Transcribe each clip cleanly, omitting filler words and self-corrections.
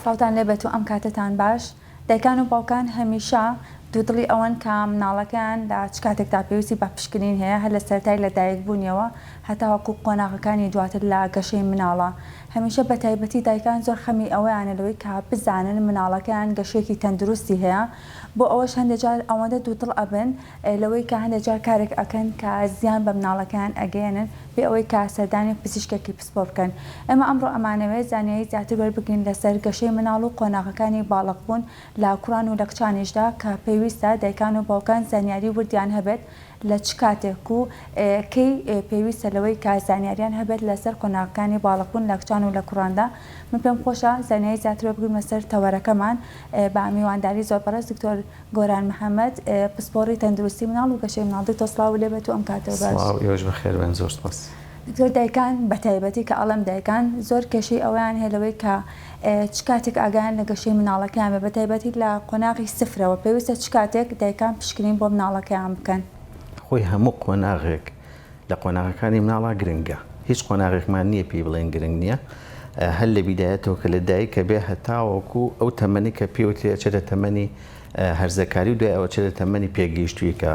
سڵاوتان لێبێت و ئەم کاتتان باش. دایکان و باوکان هەمیشە دوودڵی ئەوەن کە مناڵەکان لە چ کاتێکدا پێویستی بە پشکنین هەیە، هەر لە سەرەتای لە دایک بوونیەوە هەتا وەکو قۆناغەکانی دواتر لە گەشەی مناڵە. هەمیشە بە تایبەتی دایکان زۆر خەمی ئەوەیانە لەوەی کە بزانن مناڵەکان گەشەیەکی تەندروستی هەیە، بۆ ئەوەش هەندێک جار ئەوەندە دوودڵ ئەبن لەوەی کە هەندێک جار کارێک ئەکەن کە زیان بە مناڵەکان ئەگەێنن بێ ئەوەی کە سەردانی پزیشکێکی پسپۆ بکەن. ئێمە ئەمڕۆ ئەمانەوێت زانیاری زیاتر وەربگرین لەسەر گەشەی مناڵ و قۆناغەکانی باڵغبوون لە کوڕان و لە کچانیشدا کە پێویستە دایکان و باوکان زانیاری وردیان هەبێت لە چ کاتێک و کەی پێویستە لەوەی کە زانیاریان هەبێت لەسەر قۆناغەکانی باڵغبوون لە کچان و لە کوڕاندا. من پێم خۆشە زانیاری زیاتر وەربگرین لەسەر تەوەرەکەمان بە میوانداری زۆر بەڕێز دکتۆر گۆران محەممەد، پسپۆڕی تەندروستی مناڵ و گەشەی مناڵ. دکتۆر سڵاو لێبێت و ئەم کاتەوە باش. سڵاو بەخێر بن، زۆر سپاس. دکتۆر، دایکان بە تایبەتی کە ئەڵەم دایکان زۆر کێشەی ئەویان هەیە لەوەی کە چ کاتێک ئاگایان لە گەشەی مناڵەکەیان بە تایبەتی لە قۆناغی سفرەوە پێویستە چ کاتێک دایکان پشکنین بۆ مناڵەکەیان بکەن. خۆی هەموو قۆناغێک لە قۆناغەکانی مناڵە گرنگە، هیچ قۆناغێکمان نییە پێی بڵێن گرنگ نییە. هەر لە بیدایەتەوە کە لە دایکە بێ هەتاوەکو ئەو تەمەنی کە پێوتێ چێتە تەمەنی هەرزەکاری و دوای ئەوە چێتە تەمەنی پێگەیشتووی کە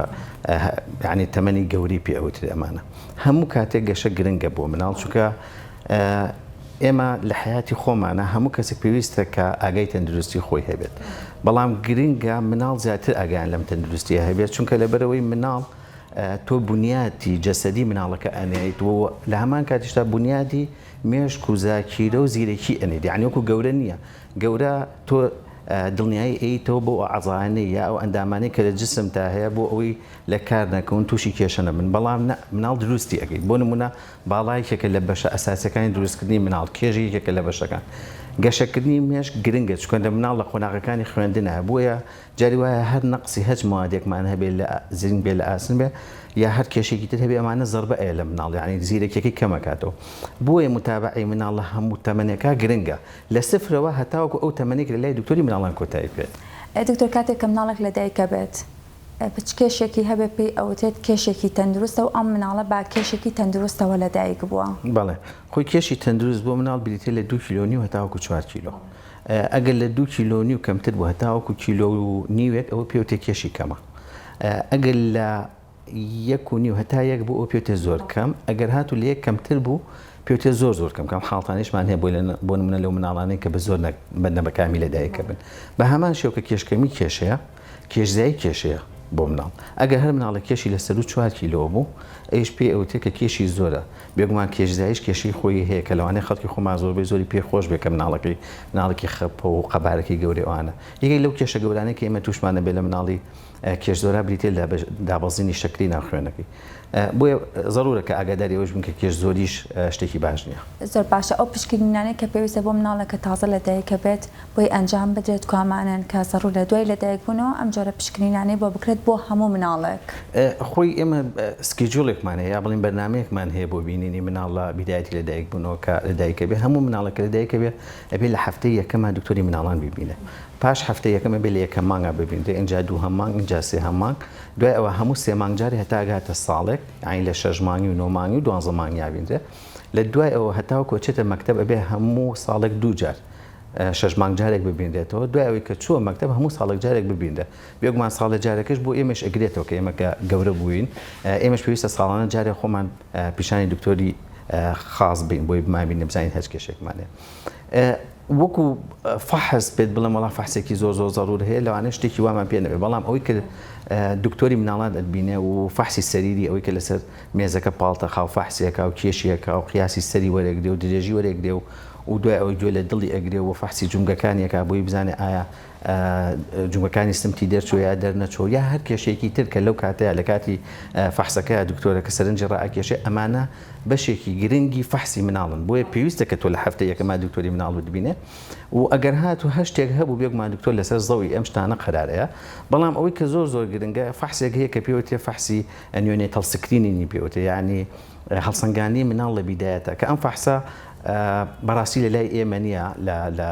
یعنی تەمەنی گەوری پێ ئەوتر ئەمانە. هەموو کاتێک گەشە گرنگە بۆ مناڵ، چونکە ئێمە لە حیاتی خۆمانە هەموو کەسێک پێویستە کە ئاگای تەندروستی خۆی هەبێت، بەڵام گرنگە مناڵ زیاتر ئاگایان لەم تەندروستیە هەبێت، چونکە لەبەرەوەی مناڵ تۆ بنیاتی جەسەدی مناڵەکە ئەنێیت و لە هەمان کاتیشتا بنیادی مێشک و زاکیرە و زیرەکی ئەنێت، یعنی وەکو گەورە نییە. گەورە تۆ دڵنیایی ئەیتەوە بۆ ئەعزانەی یا ئەو ئەندامانەی کە لە جسم تا هەیە بۆ ئەوەی لە کار نەکەون تووشی کێشە نەبن، بەڵام مناڵ دروستی ئەەکەیت. بۆ نمونە باڵایەکێکە لە بەشە ئەساسەکانی دروستکردنی مناڵ، کێژێکێکە لە بەشەکان. گەشەکردنی مێشک گرنگە، چونکە لە مناڵ لە قۆناغەکانی خوێندنە بووە جاری وایە هەر نەقسی هەج موادێکمان هەبێت لە زیرنگ بێ لە ئاسن بێ یا هەر کێشێکی تر هەبێ ئەمانە زەربە ئەیە لە مناڵ، یعنی زیرەکێکی کەمەکاتەوە. بۆیە متابعی مناڵ لە هەموو تەمەنێکا گرنگە، لە سفرەوە هەتاوەکو ئەو تەمەنێک لە لای دکتۆری مناڵان کۆتایی پێێت. دکتۆر، کاتێک کە مناڵێک لە دایکە بێت پچ کێشێکی هەبێ پێی ئەوتێت کێشێکی تەندروستە و ئەم مناڵە با کێشێکی تەندروستەوە لە دایک بووە. بەڵێ، خۆی کێشی تەندروست بۆ مناڵ بریتێ لە 2 کیلۆ نیو هەتاوەکو 4 کیلۆ. ئەگەر لە 2 کیلۆ نیو کەمتر بوو هەتاوەکو کیلۆ و نیوێک ئەوە پێوتێ کێشی کەمە. ئەگەر لە 1.5 هەتا 1 بوو ئەو پێوتێ زۆر کەم، ئەگەر هاتو لە 1 کەمتر بوو پێوتێ زۆر کەم. کەم حاڵتانیشمان هەیە بۆ نمونە لەو مناڵانەی کە بە زۆر بەنە بەکامی لە دایکە بن. بە هەمان شێوە کە کێشکەمی کێشەیە، کێشزایی کێشەیە بۆ مناڵ. ئەگەر هەر مناڵە کێشی لە 4 کیلۆ بوو ئەیش پێ ئەوتێ کە کێشی زۆرە، بێگومان کێشزاییش کێشی خۆی هەیە کە لەوانەیە خەڵکی خۆمان زۆربەی زۆری پێخۆش بێ کە مناڵێکی خەپە و قەبارەکەی گەورەوانە. یەکێک لەو کێشە گەورانەی کە ئێمە تووشمانە بێ لە مناڵی کێش زۆرە بریتێ لە دابەزینی شەکری ناوخوێنەکەی. بۆیە ضرورە کە ئاگاداری ئەوەش بن کە کێش زۆریش شتێکی باش نییە. زۆر باشە. ئەو پشکنینانەی کە پێویستە بۆ مناڵێکە تازە لە دایکە بێت بۆی ئەنجام بدرێت کوامانن کە زەڕوو لە دوای لە دایک بوونەوە ئەم جۆرە پشکنینانەی بۆ بکرێت بۆ هەموو مناڵێک. خۆی ئێمە سکیجوڵێکمان هەیە، یا بڵین بەرنامەیەکمان هەیە بۆ بینینی مناڵ لە بیدایەتی لە دایک بوونەوە کە لە دایکە بێ. هەموو مناڵێکە لە دایکە بێ ئەبێ لە هەفتەی یەکەمە دکتۆری مناڵان ببینێ. پاش هەفتەی یەکەمە بێ لە یەکەم مانگە ببینێ، ئینجا 2 مانگ، اینجا 3 مانگ، دوای ئەوە هەموو 3 مانگ جاری هەتا گاتە ساڵێک، یعنی لە 6 مانگی و 9 مانگی و 12 مانگی بینێ. لە دوای ئەوە هەتاوەکو چێتە مەکتەب ئەبێ هەموو ساڵێک 2 جار 6 مانگ جارێک ببینێتەوە. دوای ئەوەی کە چووە مەکتەب هەموو ساڵێک جارێک ببینێ. بێگومان ساڵە جارێکش بۆ ئێمەش ئەگرێتەوە کە ئێمە گەورە بووین، ئێمەش پێویستە ساڵانە جارێک خۆمان پیشانی دکتۆری خاص بین بۆی بمابین بزانین هەچ کێشێکمانێ. وەکو فەحس بێت بڵێم وەڵام فەحسێکی زۆر زەڕور هەیە، لەوانەیە شتێکی وامان پێ نەبێت، بەڵام ئەوەی کە دکتۆری مناڵان دەبینێ و فەحسی سەریری ئەوەی کە لەسەر مێزەکە پاڵتەخا و فەحسێکە و کێشیەکە و قیاسی سەری وەرەگرێ و درێژی وەرەگرێ و دوای ئەوەی گوێ لە دڵی ئەگرێ و فەحسی جومگەکانیەکە بۆی بزانێ ئایا جومگەکانی سمتی دەرچوە یا دەرنەچۆ یا هەر کێشێکی تر کە لەو کاتەیە لە کاتی فەحسەکەی دکتۆرە کە سەرنجی ڕائکێشێ، ئەمانە بەشێکی گرنگی فەحسی مناڵن. بۆیە پێویستە کە تۆ لە هەفتەی یەکەمە دکتۆری مناڵ دبینێ و ئەگەر هاتو هەر شتێک هەبوو بێگومان دکتۆر لەسەر زەوی ئەم شتانە قەرارەیە. بەڵام ئەوەی کە زۆر گرنگە فەحسێک هەیە کە پێوتێ فەحسی نیۆنێتەڵ سکرینینی پێوتێ، یعنی هەڵسەنگانی مناڵ لە بیدایەتە، کە ئەم فەحسە بەڕاستی لە لای ئێمە نییە لە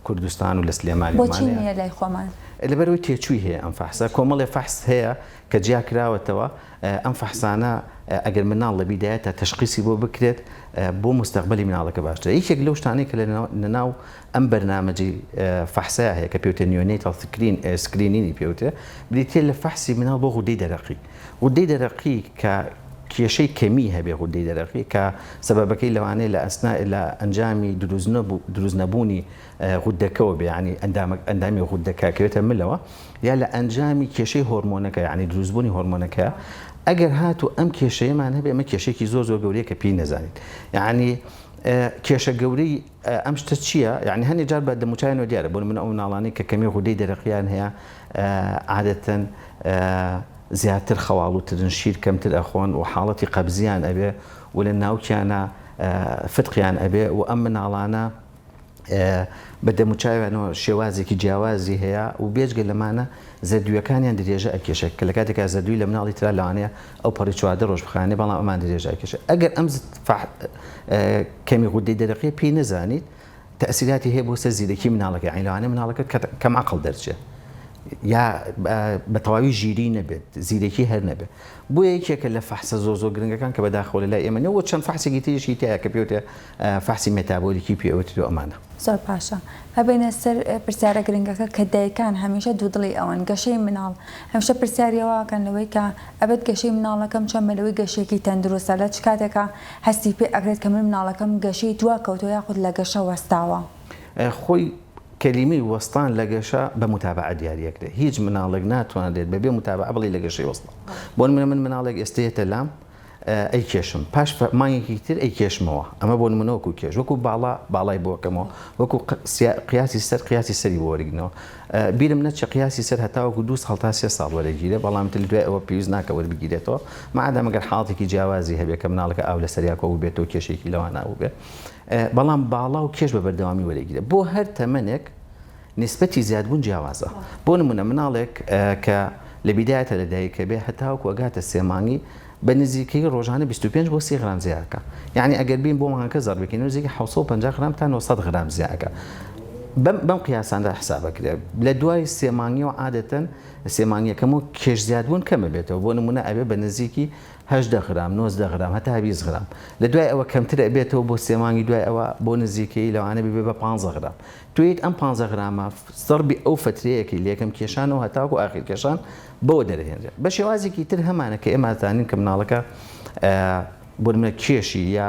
کوردستان و لە سلێمانی بۆچی نییە لای خۆمان لەبەرەوەی تێچووی هەیە ئەم فەحسە کۆمەڵێ فەحس هەیە کە جیا کراوەتەوە ئەم فەحسانە ئەگەر مناڵ لە بیدایەتە تەشخیصی بۆ بکرێت بۆ مستەقبەلی مناڵەکە باشترە یەکێک لەو شتانەی کە لەناو ئەم بەرنامەجی فەحسەیە هەیە کە پێوتە نیۆنێتال سکرینینی پێوتە بریتێ لە فەحسی مناڵ بۆ غودەی دەرەقی غودەی دەرەقی کە کێشەی کەمی هەبێ غودەی دەرەقی کە سەبەبەکەی لەوانەیە لە ئەسنا لە ئەنجامی دروست نەبوونی غودەکەەوە بێ ینی ئەندامی غودەکە کەوێتە ملەوە یا لە ئەنجامی کێشەی هۆرمۆنەکە یعنی دروستبوونی هۆرمۆنەکە ئەگەر هاتو ئەم کێشەیەمان هەبێ ئەمە کێشێکی زۆر گەورەیە کە پێی نەزانیت یعنی کێشە گەورەی ئەم شتە چییە یعنی هەنێ جار بە دەموچایەوە دیارە بۆ من ئەو مناڵانەی کە کەمی غودەی دەرەقیان هەیە عادەتەن زیاتر خەواڵوترن شیر کەمتر ئەخۆن و حاڵەتی قەبزیان ئەبێ و لە ناوکیانە فتقیان ئەبێ و ئەم مناڵانە بە دەموچاویانەوە شێوازێکی جیاوازی هەیە و بێجگە لەمانە زەردویەکانیان درێژە ئەکێشە کە لە کاتێکا زەردووی لە مناڵی ترا لەوانەیە ئەو پەڕی 14 ڕۆژ بخانێ بەڵام ئەمان درێژە ئەکێشە ئەگەر ئەم کەمی غودەی دەرەقی پێی نەزانیت تەئسیراتی هەیە بۆ سەر زیرەکی مناڵەکە یعنی لەوانەیە مناڵەکەت کەم عەقڵ دەرچێت یا بە تەواوی ژیری نەبێت زیرەکی هەر نەبێت بۆ یەکێکە لە فەحسە زۆر گرنگەکان کە بەداخەوە لە لای ئێمەنەوە چەند فەحسێکی تریشی تایە کە پێوتێ فەحسی مێتابۆلیکی پێوتێت و ئەمانە زۆر پاشە هەبێنە سەر پرسیارە گرنگەکە کە دایکان هەمیشە دوودڵی ئەوەن گەشەی مناڵ هەمیشە پرسیاریەوەکەن لەوەی کە ئەبێت گەشەی مناڵەکەم چۆن لەوەی گەشێکی تەندروستە لە چ کاتێکە هەستی پێ ئەگرێت کە من مناڵەکەم گەشەی دوا کەوتۆ یاخود لە گەشە وەستاوە خۆی کەلیمەی وەستان لە گەشە بە متابعە دیاریەکرێ هیچ مناڵێک ناتوانێت بەبێ متابعە بڵێ لە گەشەی وەستان بۆ من مناڵێک ئێستەیەتە لام ئەی کێشم پاش مانگێکی تر ئەی کێشمەوە ئەمە بۆ منەوەکو کێش وەکو باڵای بۆکەمەوە وەکو قیاسی سەری بۆ وەرگنەوە بیرم نەچە قیاسی سەر هەتاوەکو 2 ساڵ تا 3 ساڵ وەرەگیرێ بەڵام تر دوای ئەوە پێویست ناکە وەربگیرێتەوە مەعادام ئەگەر حاڵاتێکی جیاوازی هەبێت کە مناڵەکە ئاو لە سەریاکەوە بێتەوە کێشێکی لەوان نابوو بێت بەڵام باڵا و کێش بە بەردەوامی وەرەگیرێت بۆ هەر تەمەنێک نسبەتی زیادبوون جیاوازە بۆ نمونە مناڵێک کە لە بیدایەتە لە دایکە بێ هەتاوەکو ئەگاتە سێمانگی بە نزیکەی ڕۆژانە 25 بۆ 30 غرام زیادەکە یعنی ئەگەر بین بۆ مانگەکە زەربەکەی نزیکە 750 غرام تا 900 غرام زیادەکە بەم قیاساندا حسابەکرێ لە دوای سێمانگیەوە عادەتەن سێمانگیەکەمەوە کێش زیادبوون کەمە بێتەوە بۆ نمونە ئەبێ بە نزیکی 18 غرام 19 غرام هەتا 20 غرام لە دوای ئەوە کەمتر ئەبێتەوە بۆ سێمانگی دوای ئەوە بۆ نزیکەی لەوانە بێ بە 15 غرام تویت ئەم 15 غرامە سەربی ئەو فترەیەکی لێکم کێشانەوە هەتاوەکو ئاخر کێشان بۆ دەرهێنرێت بە شێوازێکی تر هەمانە کە ئێمە زانین کە مناڵەکە بۆ منە کێشی یا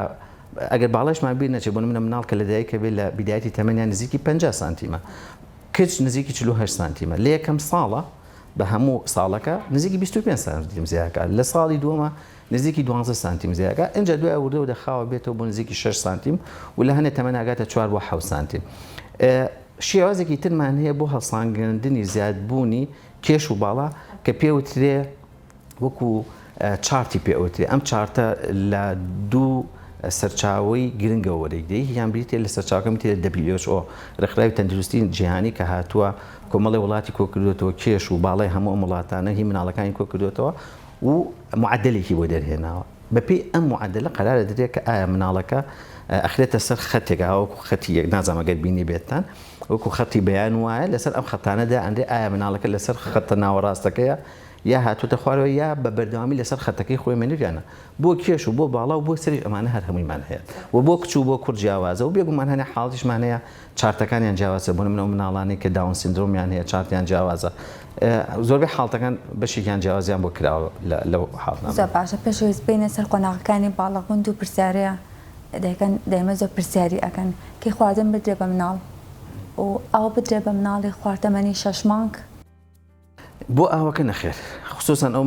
ئەگەر باڵەشمان بیر نەچێت بۆ منە مناڵ کە لە دایکە بێت لە بیدایەتی تەمەنیان نزیکی 50 سانتیمە کچ نزیکی 48 سانتیمە لە یەکەم ساڵە بە هەموو ساڵەکە نزیکی 25 سانتیم زیادەکە لە ساڵی دووەمە نزیکی 12 سانتیم زیادەکە اینجا دوای ئەوردەوە دەخاوە بێتەوە بۆ نزیکی 6 سانتیم و لە هەنێ تەمەناگاتە 4 بۆ 7 سانتیم شێوازێکی ترمان هەیە بۆ هەڵسانگرندنی زیادبوونی کێش و باڵا کە پێوترێ وەکو چارتی پێوترێ ئەم چارتە لە دوو سەرچاوی گرنگە وەرەگرێت یان بریتێ لە سەرچاوەکەم تێ WHO ڕێکخراوی تەندروستی جیهانی کە هاتووە کۆمەڵی وڵاتی کۆکردوێتەوە کێش و باڵای هەموو وڵاتانە هی مناڵەکانی کۆکردوێتەوە و معدلێکی بۆ دەرهێناوە بەپێی ئەم معدلە قەرارە دەرێت کە ئایا مناڵەکە ئەخرێتە سەر خەتێکە وەکو خەتی نازانەگەر بینی بێتان وەکو خەتی بەیان وایە لەسەر ئەم خەتانەدا ئەندێ ئایا مناڵەکە لەسەر خەتە ناوەڕاستەکەیە یا هاتوتە خوارەوە یا بە بەردەوامی لەسەر خەتەکەی خۆی منویانە بۆ کێش و بۆ باڵا و بۆ سەری ئەمانە هەر هەموویمان هەیە و بۆ کچ و بۆ کورد جیاوازە و بێگومان هەنێ حاڵتیشمان هەیە چارتەکانیان جیاوازە بۆ منەوە مناڵانی کە داون سیندرۆمیان هەیە چارتیان جیاوازە زۆربەی حاڵتەکان بەشێکیان جیاوازیان بۆ کراوە لەو حاڵنامە زۆر باشە پێشەویست بینە سەر قۆناغەکانی باڵەخوند و پرسیارەیە دەیکەن دایمە زۆر پرسیاری ئەکەن کەی خواردن بدرێ بە مناڵ و ئەو بدرێ بە مناڵی خواردەمەنی 6 مانگ بۆ ئاوەکە نەخێر خصوصا ئەو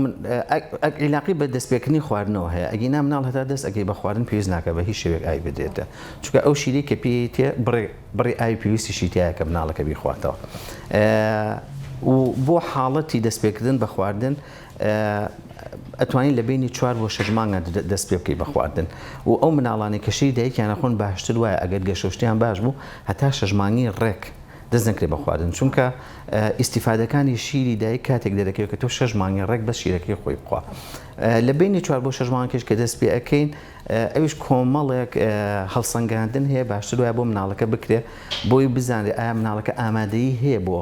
عیلاقی بە دەستپێکردنی خواردنەوە هەیە ئەگینا مناڵ هەتا دەست ئەگەی بە خواردن پێویست ناکە بە هیچ شێوێک ئای بدرێتە چونکە ئەو شیری کە پێی تێ بڕێ ئاوی پێویستی شیتایە کە مناڵەکە بیخواتەوە و بۆ حاڵەتی دەستپێکردن بە خواردن ئەتوانین لە بینی 4 بۆ 6 مانگە دەست پێ بکەی بە خواردن و ئەو مناڵانی کەشەی دایکیان نەخۆن باشتر وایە ئەگەر گەشەشتیان باش بوو هەتا 6 مانگی ڕێک دەست نەکرێ بە خواردن چونکە ئیسیفادەکانی شیری دایک کاتێک دەرەکەوێت کە تۆ 6 مانگی ڕێک بە شیرەکەی خۆی بخوا لە بینی 4 بۆ 6 مانگێش کە دەست پێ ئەەکەین ئەویش کۆمەڵێک هەڵسەنگاندن هەیە باشتر وایە بۆ مناڵەکە بکرێ بۆی بزانێت ئایا مناڵەکە ئامادەیی هەیە بۆ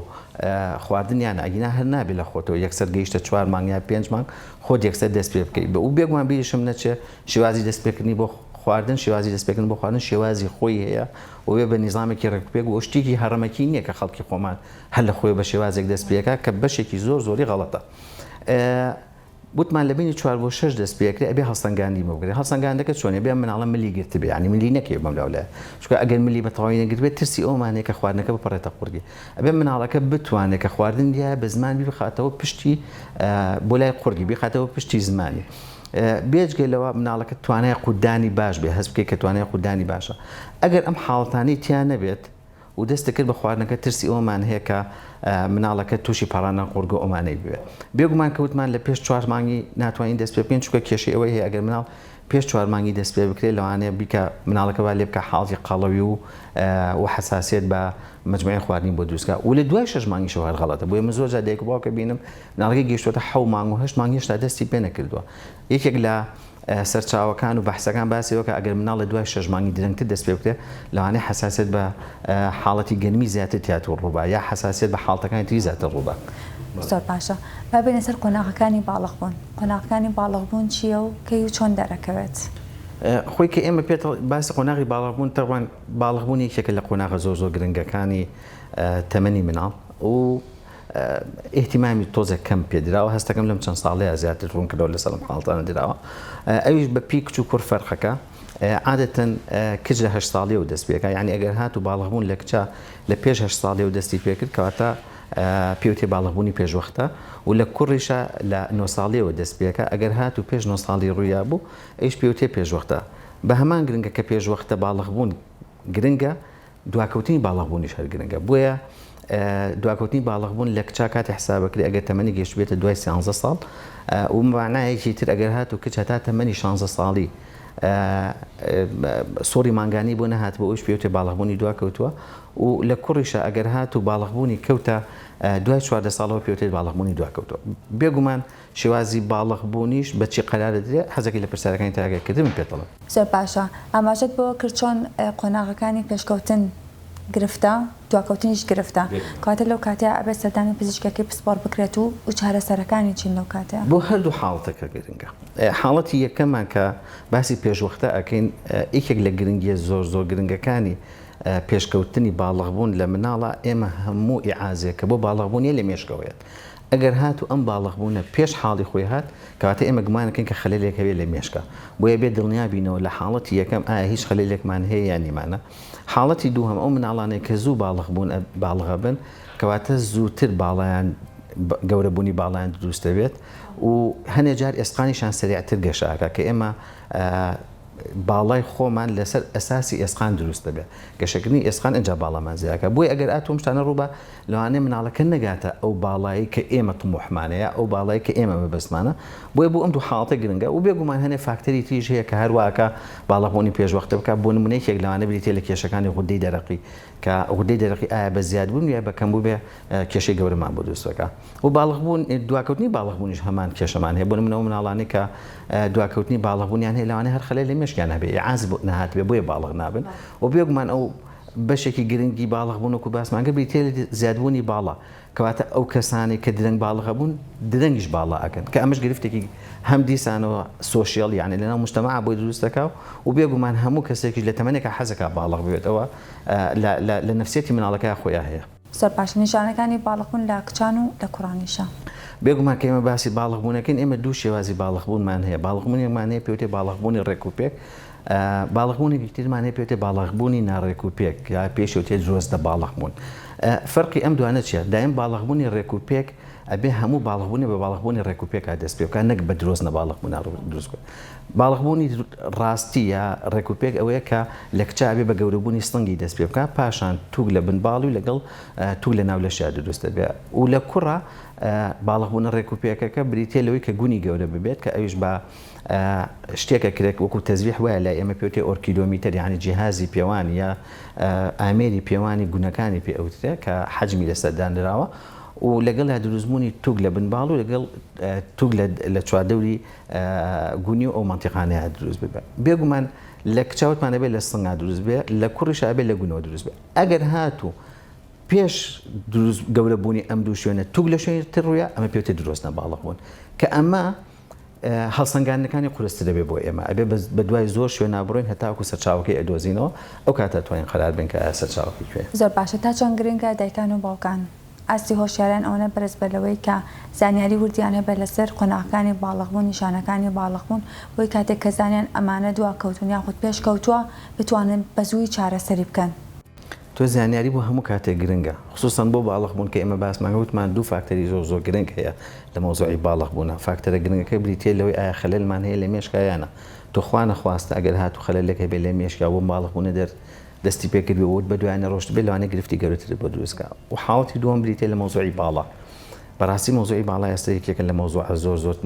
خواردنیان ئەگینا هەر نابێت لە خۆتەوە یەکسەر گەیشتە 4 مانگ یا 5 مانگ خۆت یەکسەر دەست پێ بکەیت و بێگومان بیرشم نەچێ شێوازی دەستپێکردنی بۆ خواردن شێوازی دەستپێکردن بۆ خواردن شێوازی خۆی هەیە وێ بە نیزامێکی ڕێکپێک و شتێکی هەڕەمەکی نییە کە خەڵکی خۆمان هەر لە خۆی بە شێوازێک دەست پێەکە کە بەشێکی زۆری غەڵەتە وتمان لە بینی 4 بۆ 6 دەست پێکرێ ئەبێ هەڵسەنگاندی بگرێت هەڵسەنگاندەکە چۆنێ بێ مناڵە ملی گرت بێ ینی ملی نەکێ بەم لەولایە چونکە ئەگەر ملی بە تەواوی نەگرت بێت ترسی ئەومانەیە کە خواردنەکە بپەڕێتە قورگی ئەبێ مناڵەکە بتوانێت کە خواردن دیە بە زمان بخاتەوە پشتی بۆ لای قورگی بخاتەوە پشتی زمانی بێجگەلەوە مناڵەکە توانای قودانی باش بێ هەست بکەیت کە توانای قودانی باشە ئەگەر ئەم حاڵەتانەی تیان نەبێت و دەستەکرد بە خواردنەکە ترسی ئەومان هەیە کە مناڵەکە تووشی پاڕانە قورگە ئەومانەی بوێ بێگومان کەوتمان لە پێش 4 مانگی ناتوانین دەست پێ بکەین چونکە کێشەی ئەوەی هەیە ئەگەر مناڵ پێش 4 مانگی دەست پێ بکرێت لەوانەیە بیکە مناڵەکە با لێ بکە حاڵی قەڵەوی و حساسیت بە مجموعی خواردنی بۆ دروستکە و لە دوای 6 مانگیشەوە هەر غەڵەتە بۆیە من زۆر جار دایک و باوکە بینم مناڵەکەی گەیشتووەتە 7 مانگ و 8 مانگ هێشتا دەستی پێ نەکردووە یەکێک لە سەرچاوەکان و بەحسەکان باسیەوە کە ئەگەر مناڵ لە دوای 6 مانگی درەنگتر دەست پێ بکرێت لەوانەیە حساسیت بە حاڵەتی گەرمی زیاتر تیاتر ڕووبا یا حساسیت بە حاڵەتەکانی تری زیاتر ڕووبا زۆر باشە با بێنە سەر قۆناغەکانی باڵغبوون قۆناغەکانی باڵغبوون چییە و کەی و چۆن دەرەکەوێت خۆی کە ئێمە پێ باسی قۆناغی باڵغبوون تەوان باڵغبوون یەکێکە لە قۆناغە زۆر گرنگەکانی تەمەنی مناڵ و احتیمامی تۆزێک کەم پێدراوە هەستەکەم لەم چەند ساڵەیە زیاتر ڕوون کردەوە لەسەر ئەم حاڵەتانە دراوە ئەویش بە پی کچ و کوڕ فەرقەکە عادەتەن کچ لە 8 ساڵی و دەست پێکە یعنی ئەگەر هات و باڵغبوون لە کچە لە پێش 8 ساڵی و دەستی پێکرد کەواتە پێوتێ باڵغبوونی پێشوەختە و لە کوڕیشە لە 9 ساڵیەوە دەست پێکە ئەگەر هات و پێش 9 ساڵی ڕوویا بوو ئەیش پێوتێ پێشوەختە بە هەمان گرنگە کە پێشوەختە باڵغبوون گرنگە دواکەوتنی باڵغبوونیش هەر گرنگە بۆیە دواکەوتنی باڵغبوون لە کچا کاتی حسابەکری ئەگەر تەمەنی گەشت بێتە دوای 13 ساڵ و معنایەکی تر ئەگەر هات و کچ هەتا تەمەنی 16 ساڵی سۆری مانگانی بۆ نەهات بۆ ئەوش پێوتێ باڵغبوونی دواکەوتووە و لە کوڕیشە ئەگەر هات و باڵغبوونی کەوتە دوای 14 ساڵەوە پێوتێت باڵغبوونی دواکەوتووە بێگومان شێوازی باڵغبوونیش بەچی قەرارە درێت حەزێکی لە پرسیارەکانی تاگەکردن پێتەڵم زۆر باشە ئاماژەت بۆ کرد چۆن قۆناغەکانی پێشکەوتن گرفتە دواکەوتنیش گرفتە کاتە لەو کاتەیە ئەبێت سەردانی پزیشکەکەی پسپۆر بکرێت و چارەسەرەکانی چین لەو کاتەیە بۆ هەردوو حاڵەتەکە گرنگە حاڵەتی یەکەمان کە باسی پێشوەختە ئەکەین یەکێک لە گرنگیە زۆر گرنگەکانی پێشکەوتنی باڵغبوون لە مناڵە ئێمە هەموو ئیعازێک کە بۆ باڵغبوونیە لە مێشکەوەیەت ئەگەر هات و ئەم باڵغبوونە پێش حاڵی خۆی هات کەواتە ئێمە گومانەکەین کە خەلەلێکەوێت لە مێشکە بۆیە بێت دڵنیابینەوە لە حاڵەتی یەکەم ئایا هیچ خەلەلێکمان هەیە یان نیمانە حاڵەتی دووهەم ئەو مناڵانەیە کە زوو باڵغبوون باڵغە بن کەواتە زووتر باڵیان گەورەبوونی باڵیان دروست دەبێت و هەنێ جار ئێسقانیشان سریعتر گەشاکە کە ئێمە باڵای خۆمان لەسەر ئەساسی ئێسقان دروست دەبێت گەشەکردنی ئێسقان ئەجا باڵامان زیاکە بۆی ئەگەر ئاتۆم شتانە ڕووبە لەوانەیە مناڵەکە نەگاتە ئەو باڵایی کە ئێمە طموحمانەیە ئەو باڵایی کە ئێمە مەبەستمانە بۆیە بۆ ئەم دوو حاڵەتە گرنگە و بێگومان هەنێ فاکتەری تریش هەیە کە هەروواکە باڵغبوونی پێشوەختە بکات بۆ نمونەیەکێک لەوانە بریتێ لە کێشەکانی غودەی دەرەقی کە غودەی دەرەقی ئایا بە زیادبوون یا بە کەمبوو بێ کێشەی گەورەمان بۆ دروستەکە و باڵغبوون دواکەوتنی باڵغبوونیش هەمان کێشەمان هەیە بۆ نمونەوە مناڵانەی کە دواکەوتنی باڵغبوونیان هەیە لەوانەیە هەر خەلەی لە مێشکیان هەبێ ئیعاز نەهات بێ بۆیە باڵغ نابن و بێگومان ئەو بەشێکی گرنگی باڵغبوون وەکو باسمان کرد بریتێ زیادبوونی باڵە کەواتە ئەو کەسانی کە درەنگ باڵغە بوون درەنگیش باڵا ئەکەن کە ئەمەش گرفتێکی هەم دیسانەوە سۆشیال یعنی لەناو مجتەمەع بۆی دروستەکە و بێگومان هەموو کەسێکی لە تەمەنێکە حەزەکە باڵغ بێتەوە لە نەفسیەتی مناڵەکە خۆیان هەیە زۆر باش نیشانەکانی باڵغبوون لە کچان و لە کوڕانیشە بێگومان کە ئێمە باسی باڵغبوونەکەین ئێمە دوو شێوازی باڵغبوونمان هەیە باڵغبوونێکمان هەیە پێوتێ باڵغبوونی ڕێکوپێک باڵغبوونێکی ترمان هەیە پێوتێ باڵغبوونی ناڕێکوپێک یا پێشوتێت جۆزدە باڵغبوون فەرقی ئەم دوانە چیە دایم باڵغبوونی ڕێکوپێک ئەبێ هەموو باڵغبوونی بە باڵغبوونی ڕێکوپێکا دەست پێ بکە نەک بە درۆست نەباڵغبوون دروست بکە. باڵغبوونی ڕاستی یا ڕێکوپێک ئەوەیە کە لە کچە ئەبێ بە گەورەبوونی سڵنگی دەست پێ بکە، پاشان توگ لە بنباڵی و لەگەڵ توگ لە ناو لەشیا دروست دەبێ. و لە کوڕە باڵغبوونە ڕێکوپێکەکە بریتێ لەوەی کە گونی گەورە ببێت کە ئەویش بە شتێکە کرێک وەکو تەزویح وایە لای ئێمە پێوتێ ئۆرکیلۆمیتەر، یعنی جیهازی پێوانی یا ئامێری پێوانی گونەکانی پێ ئەوترێ کە حەجمی لەسەردانراوە و لەگەڵ دروستبوونی توگ لە بنباڵ و لەگەڵ توگ لە چواردەوری گونی و ئەو مەنتیقانەیە دروست ببێ. بێگومان لە کچاوتمانە بێت لە سڵنگا دروست بێ، لە کوڕیشا بێت لە گونەوە دروست بێ. ئەگەر هاتوو پێش دروست گەورەبوونی ئەم دوو شوێنە توگ لە شوێنی تر ڕوویە، ئەمە پێوتێ دروست نەباڵغبوون کە ئەمە هەڵسەنگاندنەکانی قورستر دەبێ بۆ ئێمە، ئەبێ بە دوای زۆر شوێن نابڕۆین هەتاکو سەرچاوەکەی ئەدۆزینەوە، ئەو کاتە توانین قەرار بین کە سەرچاوەکەی کوێ. زۆر باشە. تا چەند گرنگە دایکان و باوکان ئاستی هۆشیاریان ئەوە بەرز بەلەوەی کە زانیاری وردیان هەبێت لەسەر قۆناغەکانی باڵغبوون، نیشانەکانی باڵغبوون، بۆی کاتێک کە زانیان ئەمانە دوا کەوتون یاخود پێش کەوتووە بتوانن بە زووی چارەسەری بکەن. تۆ زانیاری بۆ هەموو کاتێک گرنگە، خصوصن بۆ باڵغبوون کە ئێمە باسمان وتمان دوو فاکتەری زۆر گرنگ هەیە لە مۆزوعی باڵغبوونە. فاکتەرە گرنگەکە بریتێ لەوەی ئایا خەلەلمان هەیە لە مێشکایانە. تۆ خوا نەخواستە ئەگەر هاتوو خەلەلێکە بێت لە مێشکا بۆ باڵغبوونە دەستی پێکرد بێت بە دوایانە ڕۆشت بێت لەوانەیە گرفتی گەورەتر بۆ دروستکە. و حاڵەتی دووەم بریتێ لە مۆزوعی باڵا. بەڕاستی مۆزوعی باڵا ئێستا یەکێکە لە مۆزوع زۆر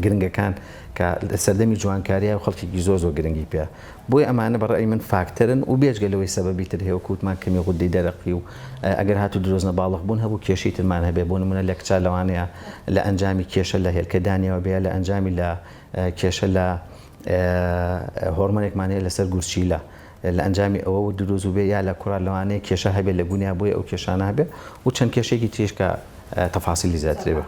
گرنگەکان کە سەردەمی جوانکاریە و خەڵکێکی زۆر گرنگی پێ. بۆی ئەمانە بەڕای من فاکتەرن و بێجگەلەوەی سەبەبی تر هەیە و کووتمان کەمی غودەی دەرەقی و ئەگەر هاتوو درۆزنە باڵغبوون هەبوو کێشەی ترمان هەبێ. بۆ نمونە لە کچە لەوانەیە لە ئەنجامی کێشە لە هێلکەدانیەوە بێ، لە ئەنجامی لە کێشە لە هۆرمۆنێکمان هەیە لەسەر گورچیلە، لە ئەنجامی ئەوە دروست بێ، یا لە کوڕە لەوانەیە کێشە هەبێت لە گونیا بۆی ئەو کێشانە هەبێ و چەند کێشێکی تریش کە تەفاسیلی زیاترێ بێ.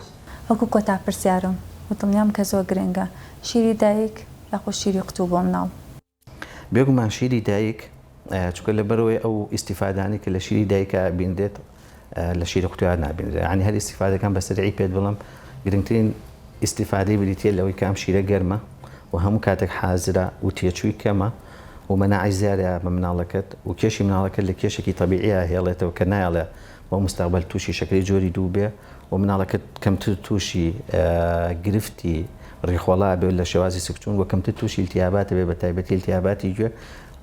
وەکو کۆتا پرسیارم دڵنیام کە زۆر گرنگە شیری دایک یاخود شیری قوتوو بۆ مناڵ. بێگومان شیری دایک چونکە لەبەرەوەی ئەو ئیسیفادانی کە لە شیری دایکە بینرێت لە شیری قوتوویان نابینرێت. یعنی هەر ئیسیفادەکان بەسەرعی پێت بڵم گرنگترین ئیسیفادەی بریتێ لەوەی کام شیرە گەرمە و هەموو کاتێک حازرە و تێچووی کەمە و مەناعی زیادە بە مناڵەکەت و کێشی مناڵەکەت لە کێشێکی طبیعیە هێڵێتەوە کە نایڵێ بۆ مستقبل تووشی شەکری جۆری دوو بێ و مناڵەکەت کەمتر تووشی گرفتی ڕیخۆڵا بێت لە شێوازی سکچون و کەمتر تووشی التیاباتە بێ بە تایبەتی التیاباتی گوێ.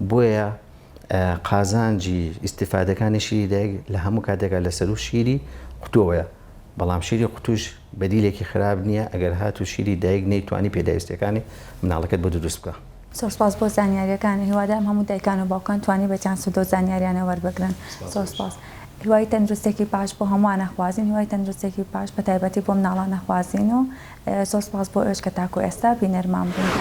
بۆیە قازانجی ئیسیفادەکانی شیری دایک لە هەموو کاتێکە لەسەر و شیری قوتووەیە. بەڵام شیری قوتوش بەدیلێکی خراپ نییە ئەگەر هاتوو شیری دایک نەیتوانی پێداویستەکانی مناڵەکەت بۆ دروست بکە. زۆر سپاس بۆ زانیاریەکانی. هیوادارم هەموو دایکان و باوکان توانی بە چەند سوودۆ زانیاریانە وەربگرن. زۆر سپاس. هیوای تەندروستێکی باش بۆ هەمووان نەخوازیین، هیوای تەندروستێکی باش بە تایبەتی بۆ مناڵان نەخوازیین و زۆر سپاس بۆ ئێوەش کە تاکو ئێستا بینەرمان بوون.